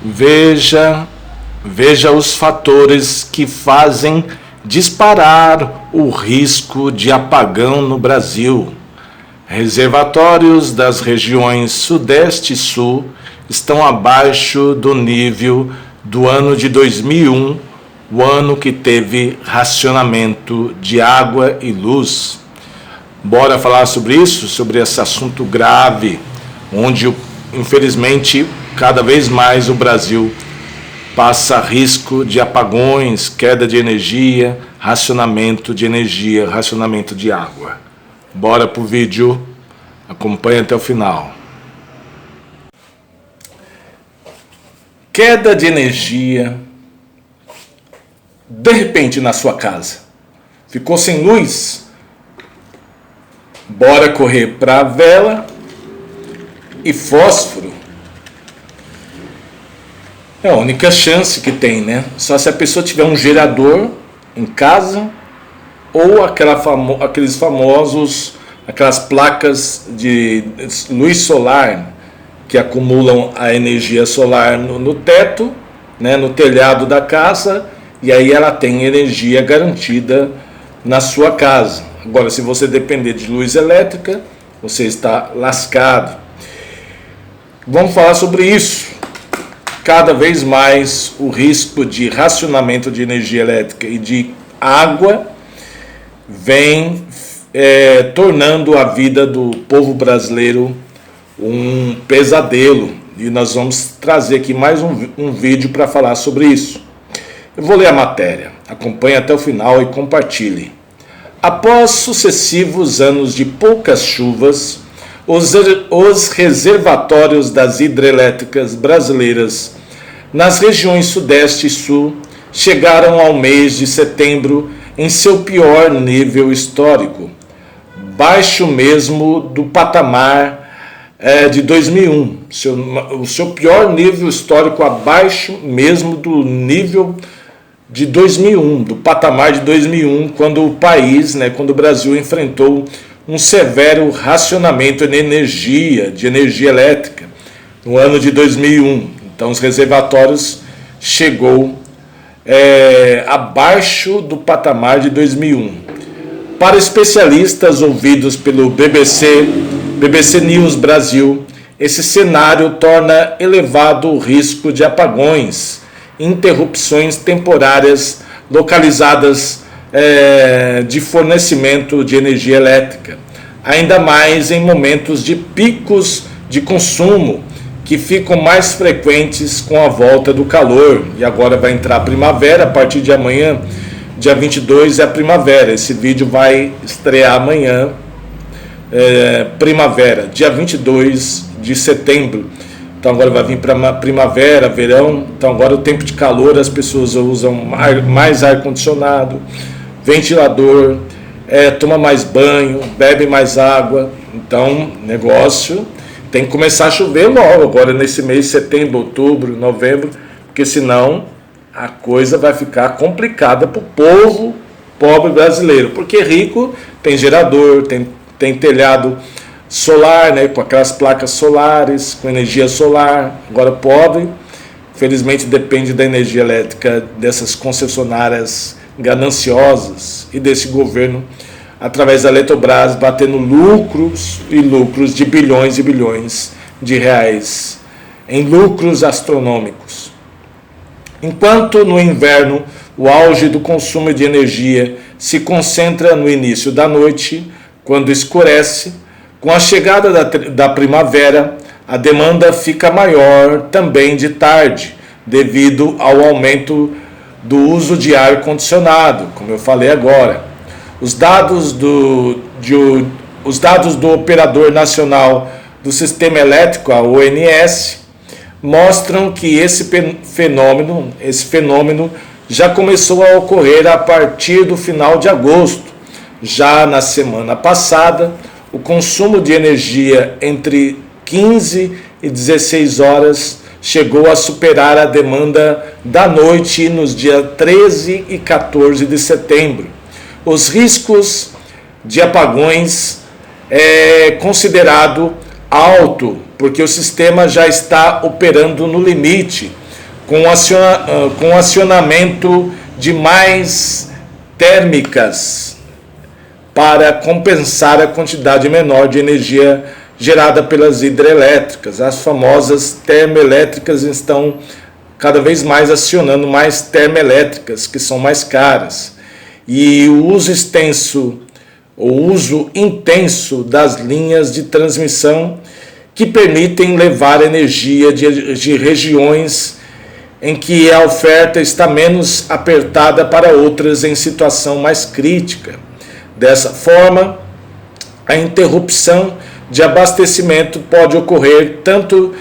Veja os fatores que fazem disparar o risco de apagão no Brasil. Reservatórios das regiões Sudeste e Sul estão abaixo do nível do ano de 2001, o ano que teve racionamento de água e luz. Bora falar sobre isso, sobre esse assunto grave, onde, infelizmente, cada vez mais o Brasil passa risco de apagões, queda de energia, racionamento de água. Bora pro vídeo, acompanha até o final. Queda de energia, de repente na sua casa. Ficou sem luz? Bora correr para a vela e fósforo. É a única chance que tem, né? Só se a pessoa tiver um gerador em casa ou aqueles famosos, aquelas placas de luz solar que acumulam a energia solar no teto, né, no telhado da casa, e aí ela tem energia garantida na sua casa. Agora, se você depender de luz elétrica, você está lascado. Vamos falar sobre isso. Cada vez mais o risco de racionamento de energia elétrica e de água vem tornando a vida do povo brasileiro um pesadelo. E nós vamos trazer aqui mais um vídeo para falar sobre isso. Eu vou ler a matéria. Acompanhe até o final e compartilhe. Após sucessivos anos de poucas chuvas, os reservatórios das hidrelétricas brasileiras nas regiões Sudeste e Sul chegaram ao mês de setembro em seu pior nível histórico, baixo mesmo do patamar de 2001. O seu pior nível histórico, abaixo mesmo do nível de 2001, do patamar de 2001, quando o país, quando o Brasil enfrentou um severo racionamento de energia elétrica no ano de 2001. Então os reservatórios chegou abaixo do patamar de 2001. Para especialistas ouvidos pelo BBC News Brasil, esse cenário torna elevado o risco de apagões, interrupções temporárias localizadas de fornecimento de energia elétrica, ainda mais em momentos de picos de consumo que ficam mais frequentes com a volta do calor. E agora vai entrar a primavera, a partir de amanhã, dia 22 é a primavera. Esse vídeo vai estrear amanhã, primavera, dia 22 de setembro. Então agora vai vir para primavera, verão. Então agora o tempo de calor, as pessoas usam mais ar-condicionado, ventilador, toma mais banho, bebe mais água. Então, negócio tem que começar a chover logo, agora nesse mês de setembro, outubro, novembro, porque senão a coisa vai ficar complicada para o povo pobre brasileiro. Porque rico tem gerador, tem telhado solar, com aquelas placas solares, com energia solar. Agora pobre, felizmente, depende da energia elétrica dessas concessionárias gananciosas e desse governo, através da Eletrobras, batendo lucros e lucros de bilhões e bilhões de reais em lucros astronômicos. Enquanto no inverno o auge do consumo de energia se concentra no início da noite, quando escurece, com a chegada da primavera, a demanda fica maior também de tarde, devido ao aumento do uso de ar-condicionado, como eu falei agora. Os dados do Operador Nacional do Sistema Elétrico, a ONS, mostram que esse fenômeno já começou a ocorrer a partir do final de agosto. Já na semana passada, o consumo de energia entre 15 e 16 horas chegou a superar a demanda da noite nos dias 13 e 14 de setembro. Os riscos de apagões é considerado alto, porque o sistema já está operando no limite. com acionamento de mais térmicas para compensar a quantidade menor de energia gerada pelas hidrelétricas. As famosas termoelétricas estão cada vez mais acionando mais termoelétricas, que são mais caras. E o uso intenso das linhas de transmissão que permitem levar energia de regiões em que a oferta está menos apertada para outras em situação mais crítica. Dessa forma, a interrupção de abastecimento pode ocorrer tanto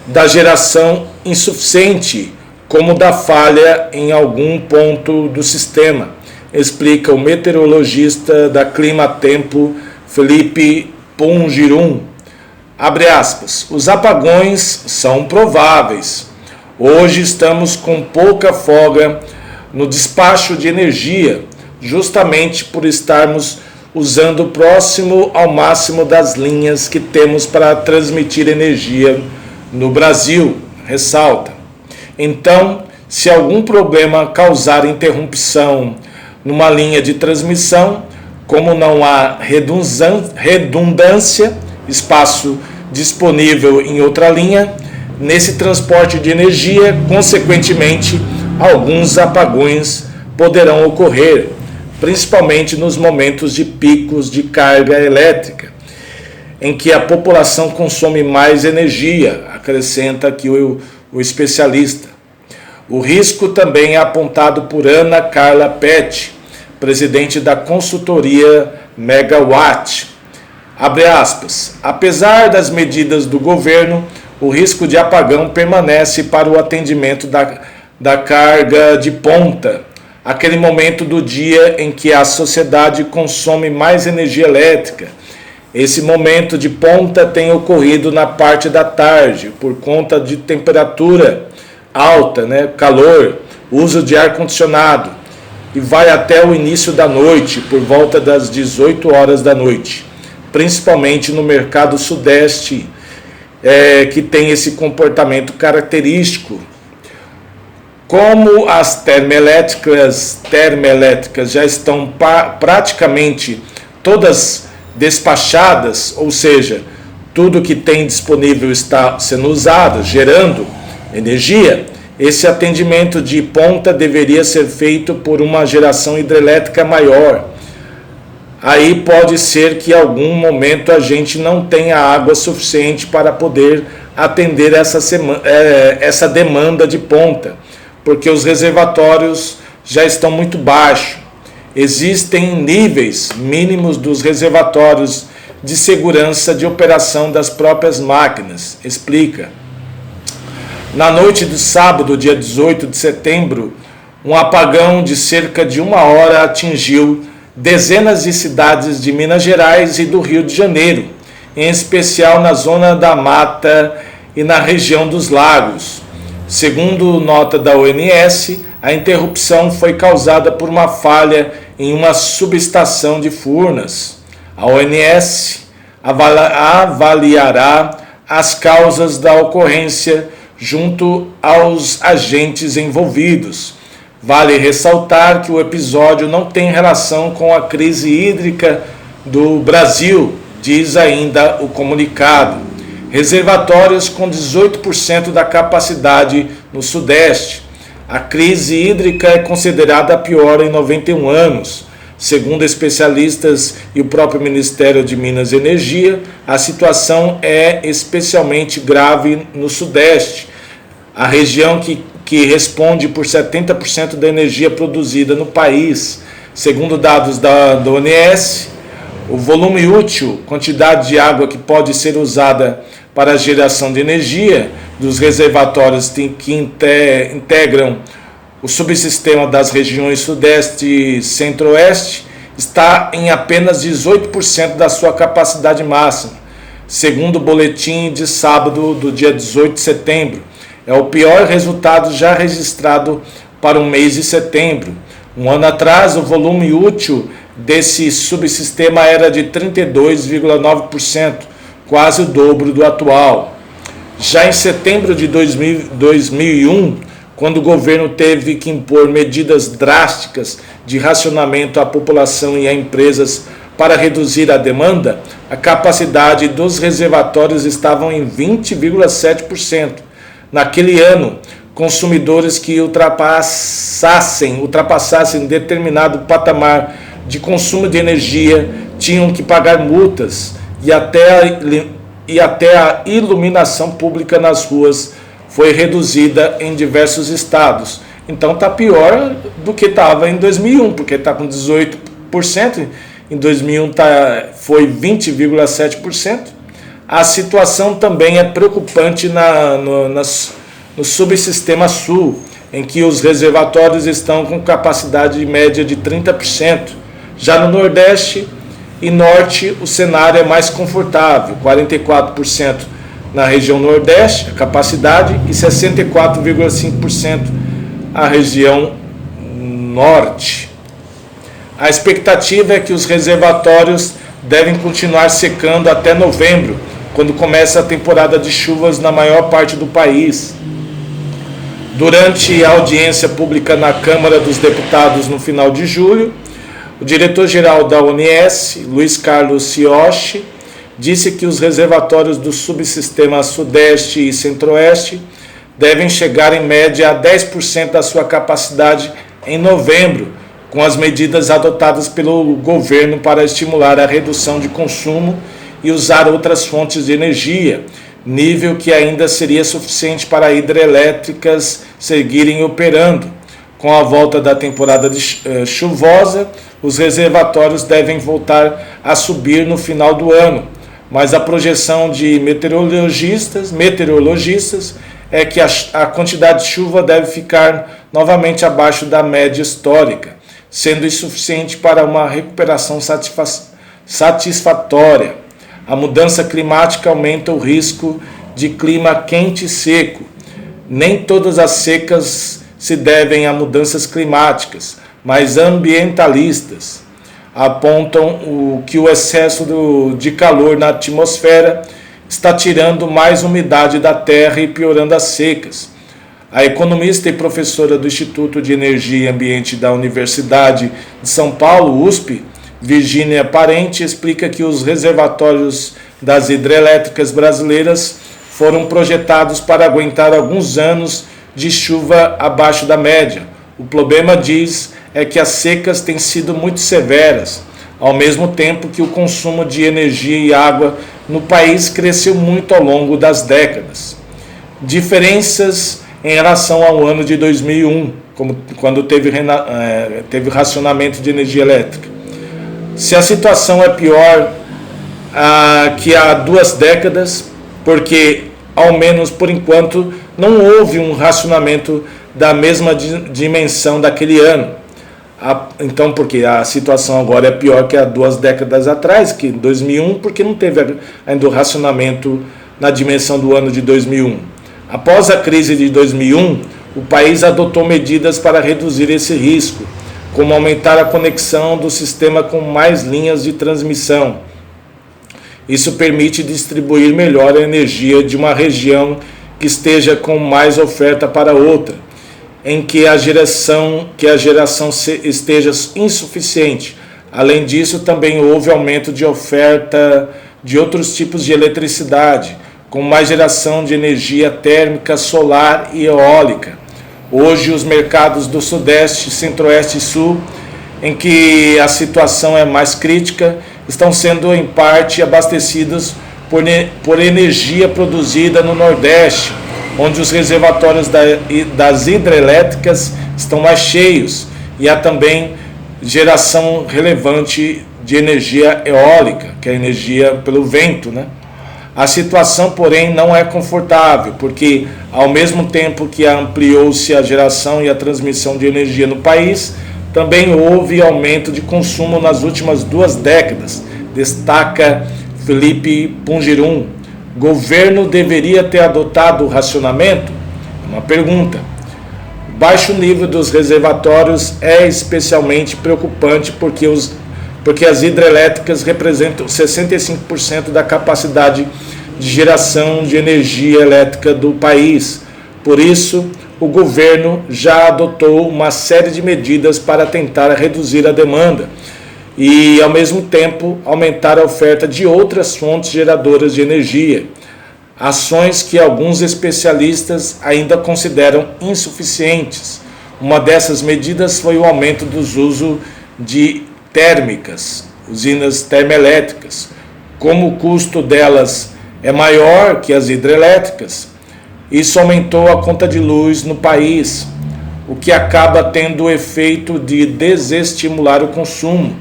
da geração insuficiente como da falha em algum ponto do sistema, explica o meteorologista da Climatempo, Felipe Pongirum. Abre aspas, os apagões são prováveis. Hoje estamos com pouca folga no despacho de energia, justamente por estarmos usando próximo ao máximo das linhas que temos para transmitir energia no Brasil, ressalta. Então, se algum problema causar interrupção numa linha de transmissão, como não há redundância, espaço disponível em outra linha, nesse transporte de energia, consequentemente, alguns apagões poderão ocorrer, principalmente nos momentos de picos de carga elétrica, em que a população consome mais energia, acrescenta aqui o especialista. O risco também é apontado por Ana Carla Pet, presidente da consultoria Megawatt. Abre aspas, apesar das medidas do governo, o risco de apagão permanece para o atendimento da carga de ponta, aquele momento do dia em que a sociedade consome mais energia elétrica. Esse momento de ponta tem ocorrido na parte da tarde, por conta de temperatura alta, calor, uso de ar-condicionado, e vai até o início da noite, por volta das 18 horas da noite, principalmente no mercado sudeste, que tem esse comportamento característico. Como as termoelétricas já estão praticamente todas despachadas, ou seja, tudo que tem disponível está sendo usado, gerando energia, esse atendimento de ponta deveria ser feito por uma geração hidrelétrica maior. Aí pode ser que em algum momento a gente não tenha água suficiente para poder atender essa demanda de ponta, porque os reservatórios já estão muito baixos. Existem níveis mínimos dos reservatórios de segurança de operação das próprias máquinas, explica. Na noite do sábado, dia 18 de setembro, um apagão de cerca de 1 hora atingiu dezenas de cidades de Minas Gerais e do Rio de Janeiro, em especial na zona da Mata e na região dos Lagos. Segundo nota da ONS, a interrupção foi causada por uma falha em uma subestação de Furnas. A ONS avaliará as causas da ocorrência junto aos agentes envolvidos. Vale ressaltar que o episódio não tem relação com a crise hídrica do Brasil, diz ainda o comunicado. Reservatórios com 18% da capacidade no Sudeste. A crise hídrica é considerada a pior em 91 anos. Segundo especialistas e o próprio Ministério de Minas e Energia, a situação é especialmente grave no Sudeste, a região que responde por 70% da energia produzida no país. Segundo dados da ONS, o volume útil, quantidade de água que pode ser usada para a geração de energia dos reservatórios que integram o subsistema das regiões Sudeste e Centro-Oeste, está em apenas 18% da sua capacidade máxima, segundo o boletim de sábado do dia 18 de setembro. É o pior resultado já registrado para o mês de setembro. Um ano atrás, o volume útil desse subsistema era de 32,9%, quase o dobro do atual. Já em setembro de 2001, quando o governo teve que impor medidas drásticas de racionamento à população e a empresas para reduzir a demanda, a capacidade dos reservatórios estava em 20,7%. Naquele ano, consumidores que ultrapassassem determinado patamar de consumo de energia tinham que pagar multas e até a iluminação pública nas ruas foi reduzida em diversos estados. Então está pior do que estava em 2001, porque está com 18%, em 2001 foi 20,7%. A situação também é preocupante no subsistema sul, em que os reservatórios estão com capacidade média de 30%. Já no Nordeste e Norte, o cenário é mais confortável, 44% na região Nordeste, a capacidade, e 64,5% a região Norte. A expectativa é que os reservatórios devem continuar secando até novembro, quando começa a temporada de chuvas na maior parte do país. Durante a audiência pública na Câmara dos Deputados no final de julho, o diretor-geral da ONS, Luiz Carlos Ciochi, disse que os reservatórios do subsistema Sudeste e Centro-Oeste devem chegar em média a 10% da sua capacidade em novembro, com as medidas adotadas pelo governo para estimular a redução de consumo e usar outras fontes de energia, nível que ainda seria suficiente para hidrelétricas seguirem operando. Com a volta da temporada chuvosa, os reservatórios devem voltar a subir no final do ano, mas a projeção de meteorologistas é que a quantidade de chuva deve ficar novamente abaixo da média histórica, sendo insuficiente para uma recuperação satisfatória. A mudança climática aumenta o risco de clima quente e seco. Nem todas as secas se devem a mudanças climáticas, mas ambientalistas apontam que o excesso de calor na atmosfera está tirando mais umidade da terra e piorando as secas. A economista e professora do Instituto de Energia e Ambiente da Universidade de São Paulo, USP, Virgínia Parente, explica que os reservatórios das hidrelétricas brasileiras foram projetados para aguentar alguns anos de chuva abaixo da média. O problema, diz, é que as secas têm sido muito severas, ao mesmo tempo que o consumo de energia e água no país cresceu muito ao longo das décadas. Diferenças em relação ao ano de 2001, quando teve racionamento de energia elétrica. Se a situação é pior que há 2 décadas, porque, ao menos por enquanto, não houve um racionamento da mesma dimensão daquele ano. Então, porque a situação agora é pior que há 2 décadas atrás, que em 2001, porque não teve ainda o racionamento na dimensão do ano de 2001. Após a crise de 2001, o país adotou medidas para reduzir esse risco, como aumentar a conexão do sistema com mais linhas de transmissão. Isso permite distribuir melhor a energia de uma região que esteja com mais oferta para outra, em que a geração esteja insuficiente. Além disso, também houve aumento de oferta de outros tipos de eletricidade, com mais geração de energia térmica, solar e eólica. Hoje, os mercados do Sudeste, Centro-Oeste e Sul, em que a situação é mais crítica, estão sendo em parte abastecidos por energia produzida no Nordeste, onde os reservatórios das hidrelétricas estão mais cheios, e há também geração relevante de energia eólica, que é energia pelo vento, né? A situação, porém, não é confortável, porque, ao mesmo tempo que ampliou-se a geração e a transmissão de energia no país, também houve aumento de consumo nas últimas 2 décadas, destaca Felipe Pungirum. O governo deveria ter adotado o racionamento? Uma pergunta. O baixo nível dos reservatórios é especialmente preocupante porque as hidrelétricas representam 65% da capacidade de geração de energia elétrica do país. Por isso, o governo já adotou uma série de medidas para tentar reduzir a demanda e, ao mesmo tempo, aumentar a oferta de outras fontes geradoras de energia. Ações que alguns especialistas ainda consideram insuficientes. Uma dessas medidas foi o aumento dos usos de térmicas, usinas termoelétricas. Como o custo delas é maior que as hidrelétricas, isso aumentou a conta de luz no país, o que acaba tendo o efeito de desestimular o consumo.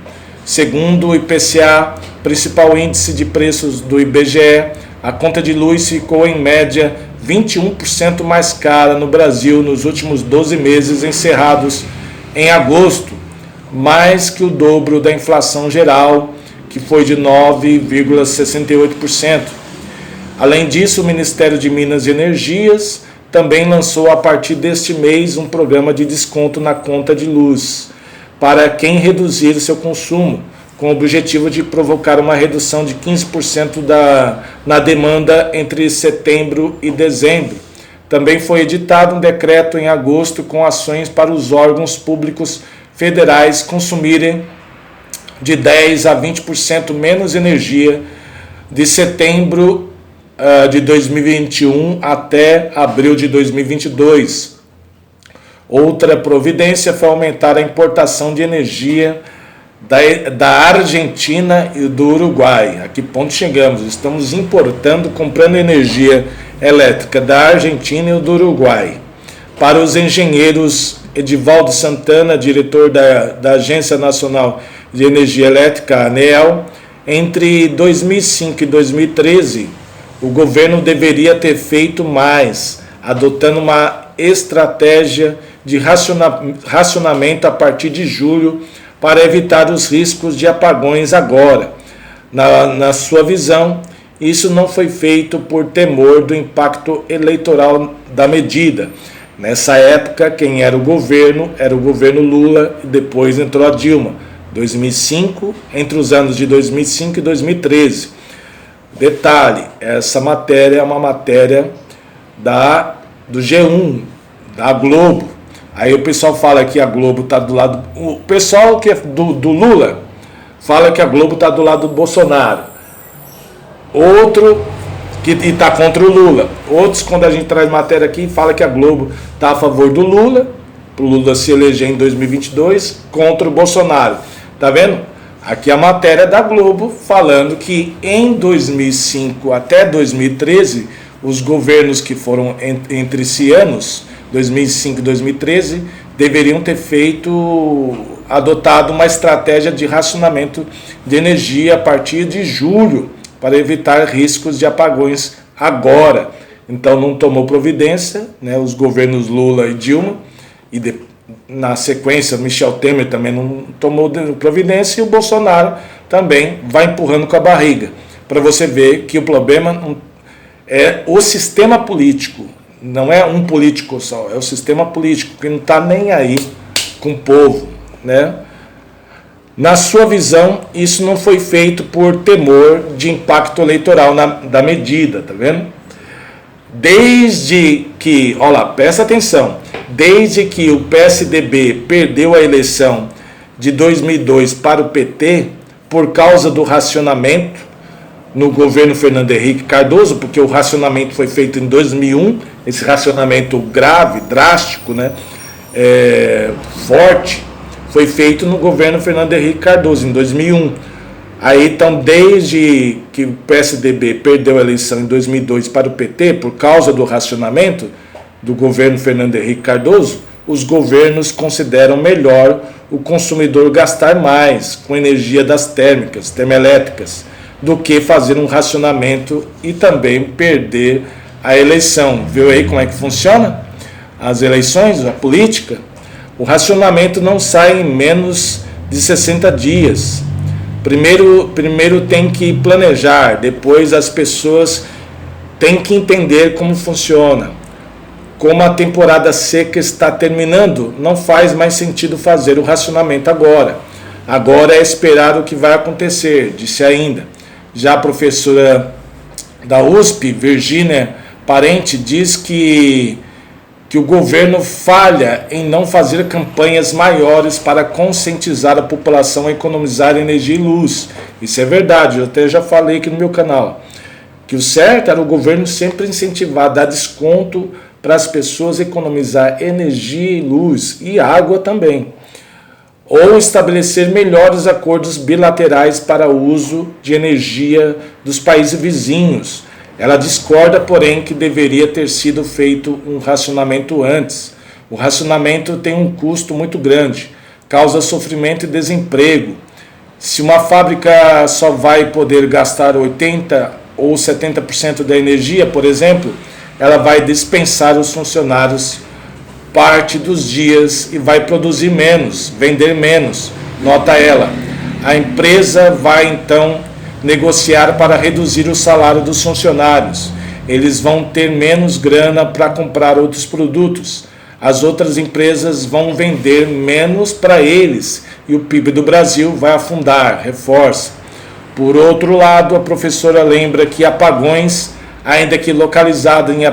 Segundo o IPCA, principal índice de preços do IBGE, a conta de luz ficou em média 21% mais cara no Brasil nos últimos 12 meses encerrados em agosto, mais que o dobro da inflação geral, que foi de 9,68%. Além disso, o Ministério de Minas e Energias também lançou a partir deste mês um programa de desconto na conta de luz para quem reduzir seu consumo, com o objetivo de provocar uma redução de 15% na demanda entre setembro e dezembro. Também foi editado um decreto em agosto com ações para os órgãos públicos federais consumirem de 10% a 20% menos energia de setembro de 2021 até abril de 2022. Outra providência foi aumentar a importação de energia da Argentina e do Uruguai. A que ponto chegamos? Estamos importando, comprando energia elétrica da Argentina e do Uruguai. Para os engenheiros Edivaldo Santana, diretor da Agência Nacional de Energia Elétrica, ANEEL, entre 2005 e 2013, o governo deveria ter feito mais, adotando uma estratégia de racionamento a partir de julho para evitar os riscos de apagões agora. Na sua visão, isso não foi feito por temor do impacto eleitoral da medida. Nessa época, quem era o governo Lula e depois entrou a Dilma, 2005, entre os anos de 2005 e 2013. Detalhe, essa matéria é uma matéria do G1, da Globo. Aí o pessoal fala que a Globo está do lado... O pessoal que é do Lula fala que a Globo está do lado do Bolsonaro. Outro que está contra o Lula. Outros, quando a gente traz matéria aqui, fala que a Globo está a favor do Lula, para o Lula se eleger em 2022, contra o Bolsonaro. Tá vendo? Aqui a matéria da Globo falando que em 2005 até 2013, os governos que foram entre esse anos, 2005 e 2013, deveriam ter adotado uma estratégia de racionamento de energia a partir de julho, para evitar riscos de apagões agora. Então não tomou providência, né, os governos Lula e Dilma, na sequência Michel Temer também não tomou providência, e o Bolsonaro também vai empurrando com a barriga, para você ver que o problema é o sistema político, não é um político só, é o sistema político que não está nem aí com o povo, né? Na sua visão, isso não foi feito por temor de impacto eleitoral da medida, tá vendo? Desde que, olha lá, presta atenção, desde que o PSDB perdeu a eleição de 2002 para o PT, por causa do racionamento no governo Fernando Henrique Cardoso, porque o racionamento foi feito em 2001, esse racionamento grave, drástico, né, forte, foi feito no governo Fernando Henrique Cardoso, em 2001. Aí, então, desde que o PSDB perdeu a eleição em 2002 para o PT, por causa do racionamento do governo Fernando Henrique Cardoso, os governos consideram melhor o consumidor gastar mais com energia das termoelétricas, do que fazer um racionamento e também perder a eleição. Viu aí como é que funciona as eleições, a política? O racionamento não sai em menos de 60 dias. Primeiro tem que planejar, depois as pessoas têm que entender como funciona. Como a temporada seca está terminando, não faz mais sentido fazer o racionamento agora. Agora é esperar o que vai acontecer, disse ainda. Já a professora da USP, Virgínia Parente, diz que que o governo falha em não fazer campanhas maiores para conscientizar a população a economizar energia e luz. Isso é verdade, eu até já falei aqui no meu canal. Que o certo era o governo sempre incentivar, dar desconto para as pessoas economizar energia e luz, e água também. Ou estabelecer melhores acordos bilaterais para o uso de energia dos países vizinhos. Ela discorda, porém, que deveria ter sido feito um racionamento antes. O racionamento tem um custo muito grande, causa sofrimento e desemprego. Se uma fábrica só vai poder gastar 80% ou 70% da energia, por exemplo, ela vai dispensar os funcionários parte dos dias e vai produzir menos, vender menos, nota ela. A empresa vai então negociar para reduzir o salário dos funcionários. Eles vão ter menos grana para comprar outros produtos. As outras empresas vão vender menos para eles e o PIB do Brasil vai afundar, reforça. Por outro lado, a professora lembra que apagões, ainda que localizados em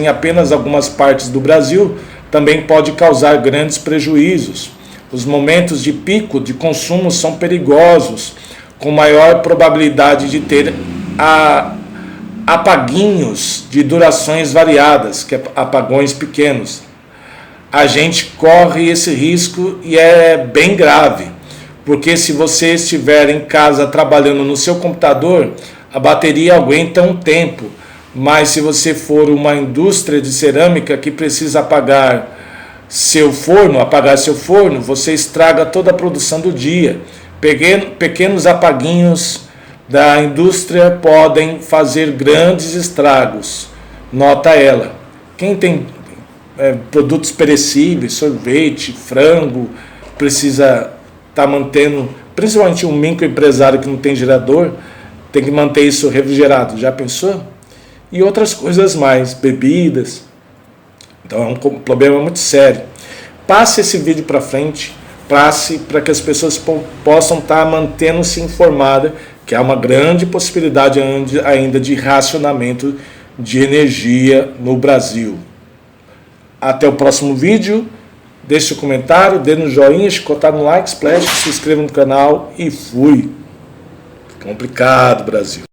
apenas algumas partes do Brasil, também pode causar grandes prejuízos. Os momentos de pico de consumo são perigosos, com maior probabilidade de ter apaguinhos de durações variadas, que é apagões pequenos. A gente corre esse risco e é bem grave, porque se você estiver em casa trabalhando no seu computador, a bateria aguenta um tempo, mas se você for uma indústria de cerâmica que precisa apagar seu forno, você estraga toda a produção do dia. Pequenos apaguinhos da indústria podem fazer grandes estragos, nota ela. Quem tem produtos perecíveis, sorvete, frango, precisa estar mantendo, principalmente um microempresário que não tem gerador, tem que manter isso refrigerado, já pensou? E outras coisas mais, bebidas. Então é um problema muito sério. Passe esse vídeo para frente, passe para que as pessoas possam estar mantendo-se informadas, que há uma grande possibilidade ainda de racionamento de energia no Brasil. Até o próximo vídeo, deixe seu comentário, dê no joinha, chicotada no like, splash, se inscreva no canal e fui. Complicado, Brasil.